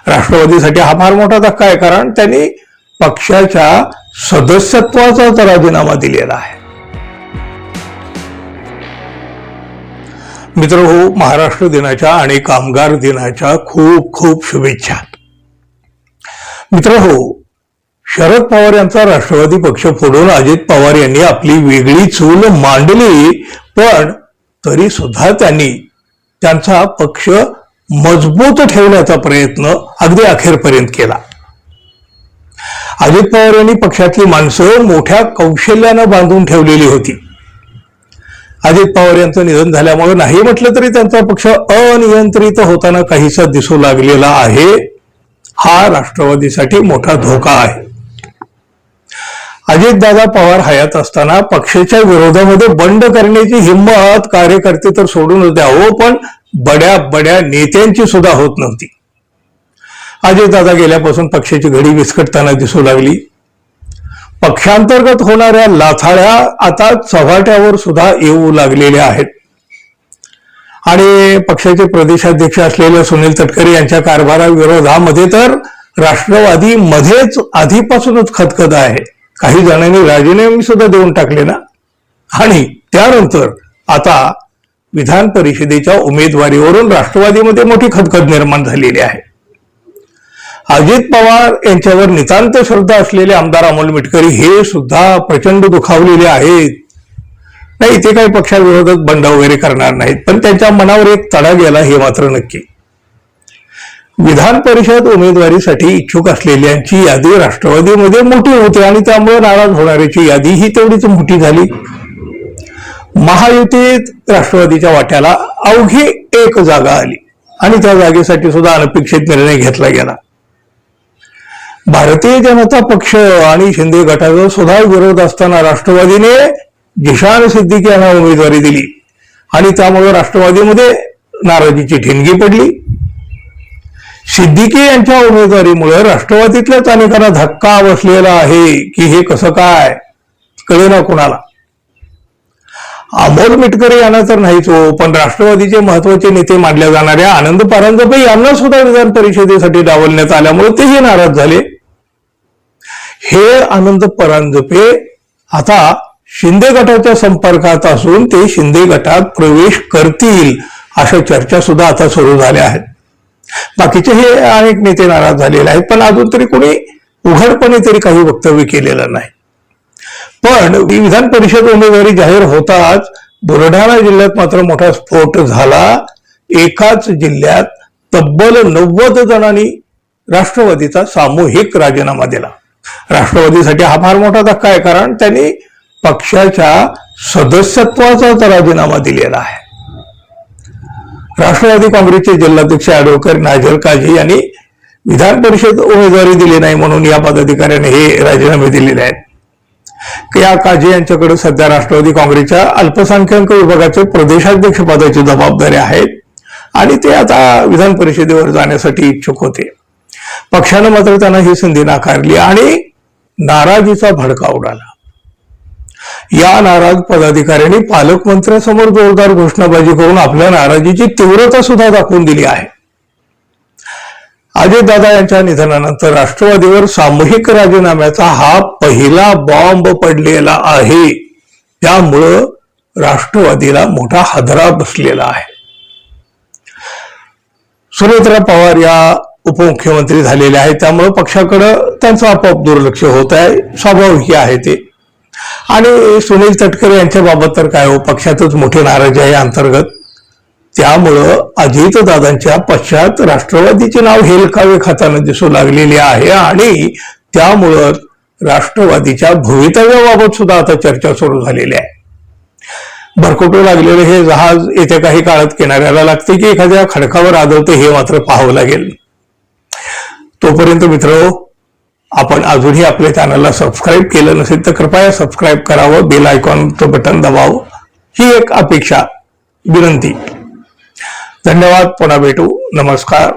राष्ट्रवादीसाठी हा फार मोठा धक्का आहे, कारण त्यांनी पक्षाच्या सदस्यत्वाचाच राजीनामा दिलेला आहे. मित्रहो, महाराष्ट्र दिनाच्या आणि कामगार दिनाच्या खूप खूप शुभेच्छा. मित्रहो, शरद पवार यांचा राष्ट्रवादी पक्ष फोडून अजित पवार यांनी आपली वेगळी चूल मांडली, पण तरी सुद्धा त्यांनी त्यांचा पक्ष मजबूत ठेवण्याचा प्रयत्न अगदी अखेरपर्यंत केला. अजित पवार यांनी पक्षातली माणसं मोठ्या कौशल्यानं बांधून ठेवलेली होती. अजित पवार यांचं निधन झाल्यामुळे नाही म्हटलं तरी त्यांचा पक्ष अनियंत्रित होताना काहीसा दिसू लागलेला आहे. हा राष्ट्रवादीसाठी मोठा धोका आहे. अजितदादा पवार हयात असताना पक्षाच्या विरोधामध्ये बंड करण्याची हिंमत कार्यकर्ते तर सोडूनच द्या हो, पण बड्या बड्या नेत्यांची सुद्धा होत नव्हती. अजितदादा गेल्यापासून पक्षाची घडी विस्कटताना दिसू लागली. पक्षांतर्गत होणाऱ्या लाथाळ्या आता चव्हाट्यावर सुद्धा येऊ लागलेल्या आहेत. आणि पक्षाचे प्रदेशाध्यक्ष असलेल्या सुनील तटकरे यांच्या कारभाराविरोधामध्ये तर राष्ट्रवादी मध्येच आधीपासूनच खदखद आहे. काही जणांनी राजीनामे सुद्धा देऊन टाकले ना. आणि त्यानंतर आता विधान परिषदेच्या उमेदवारीवरून राष्ट्रवादीमध्ये मोठी खदखद निर्माण झालेली आहे. अजित पवार यांच्यावर नितांत श्रद्धा असलेले आमदार अमोल मिटकरी हे सुद्धा प्रचंड दुखावलेले आहेत. नाही, ते काही पक्षाविरोधात बंड वगैरे करणार नाहीत, पण त्यांच्या मनावर एक तडा गेला हे मात्र नक्की. विधान परिषद उमेदवारीसाठी इच्छुक असलेल्यांची यादी राष्ट्रवादीमध्ये मोठी होती आणि त्यामुळे नाराज होणाऱ्याची यादी ही तेवढीच मोठी झाली. महायुतीत राष्ट्रवादीच्या वाट्याला अवघी एक जागा आली आणि त्या जागेसाठी सुद्धा अनपेक्षित निर्णय घेतला गेला. भारतीय जनता पक्ष आणि शिंदे गटाचा सुद्धा विरोध असताना राष्ट्रवादीने जिशान सिद्दीकी यांना उमेदवारी दिली आणि त्यामुळे राष्ट्रवादीमध्ये नाराजीची ठिणगी पडली. सिद्दीकी यांच्या उमेदवारीमुळे राष्ट्रवादीतल्याच अनेकांना धक्का बसलेला आहे की हे कसं काय कळेना कुणाला. अमोल मिटकरी यांना तर नाहीच हो, पण राष्ट्रवादीचे महत्वाचे नेते मानल्या जाणाऱ्या आनंद परांजपे यांना सुद्धा विधान परिषदेसाठी डावलण्यात आल्यामुळे तेही नाराज झाले. हे आनंद परांजपे आता शिंदे गटाच्या संपर्कात असून ते शिंदे गटात प्रवेश करतील अशा चर्चा सुद्धा आता सुरू झाल्या आहेत. बाकीचे हे अनेक नेते नाराज झालेले आहेत, पण अजून तरी कोणी उघडपणे तरी काही वक्तव्य केलेलं नाही. पण विधान परिषद उमेदवारी जाहीर होताच बुलढाणा जिल्ह्यात मात्र मोठा स्फोट झाला. एकाच जिल्ह्यात तब्बल 90 जणांनी राष्ट्रवादीचा सामूहिक राजीनामा दिला. राष्ट्रवादीसाठी हा फार मोठा धक्का आहे, कारण त्यांनी पक्षाच्या सदस्यत्वाचाच राजीनामा दिलेला आहे. राष्ट्रवादी काँग्रेसचे जिल्हाध्यक्ष ॲडव्होकेट नाझर काझी यांनी विधान परिषद उमेदवारी दिली नाही म्हणून या पदाधिकाऱ्याने हे राजीनामे दिलेले आहेत. या काझी यांच्याकडे सध्या राष्ट्रवादी काँग्रेसच्या अल्पसंख्याक विभागाचे प्रदेशाध्यक्ष पदाची जबाबदारी आहेत आणि ते आता विधान परिषदेवर जाण्यासाठी इच्छुक होते. पक्षानं मात्र त्यांना ही संधी नाकारली आणि नाराजीचा भडका उडाला. या नाराज पदाधिकाऱ्यांनी पालकमंत्र्यांसमोर जोरदार घोषणाबाजी करून आपल्या नाराजीची तीव्रता सुद्धा दाखवून दिली आहे. अजितदादा यांच्या निधनानंतर राष्ट्रवादीवर सामूहिक राजीनाम्याचा हा पहिला बॉम्ब पडलेला आहे. त्यामुळं राष्ट्रवादीला मोठा हादरा बसलेला आहे. सुनेत्रा पवार या उपमुख्यमंत्री झालेले आहेत, त्यामुळे पक्षाकडे त्यांचं आपोआप दुर्लक्ष होत आहे, स्वाभाविक आहे ते. आणि सुनील तटकरे यांच्या बाबत तर काय हो, पक्षातच मोठी नाराजी आहे अंतर्गत. त्यामुळं अजितदादांच्या पश्चात राष्ट्रवादीचे नाव हेलकावे खाताना दिसू लागलेले आहे आणि त्यामुळं राष्ट्रवादीच्या भवितव्याबाबत सुद्धा आता चर्चा सुरू झालेली आहे. भरकटू लागलेले हे जहाज येत्या काही काळात किनाऱ्याला लागते की एखाद्या खडकावर आदळते हे मात्र पाहावं लागेल. तोपर्यंत मित्र, आपण अजूनही आपल्या चॅनलला सबस्क्राईब केलं नसेल तर कृपया सबस्क्राईब करावं, बेल आयकॉनचं बटन दाबावं, ही एक अपेक्षा, विनंती. धन्यवाद. पुन्हा भेटू. नमस्कार.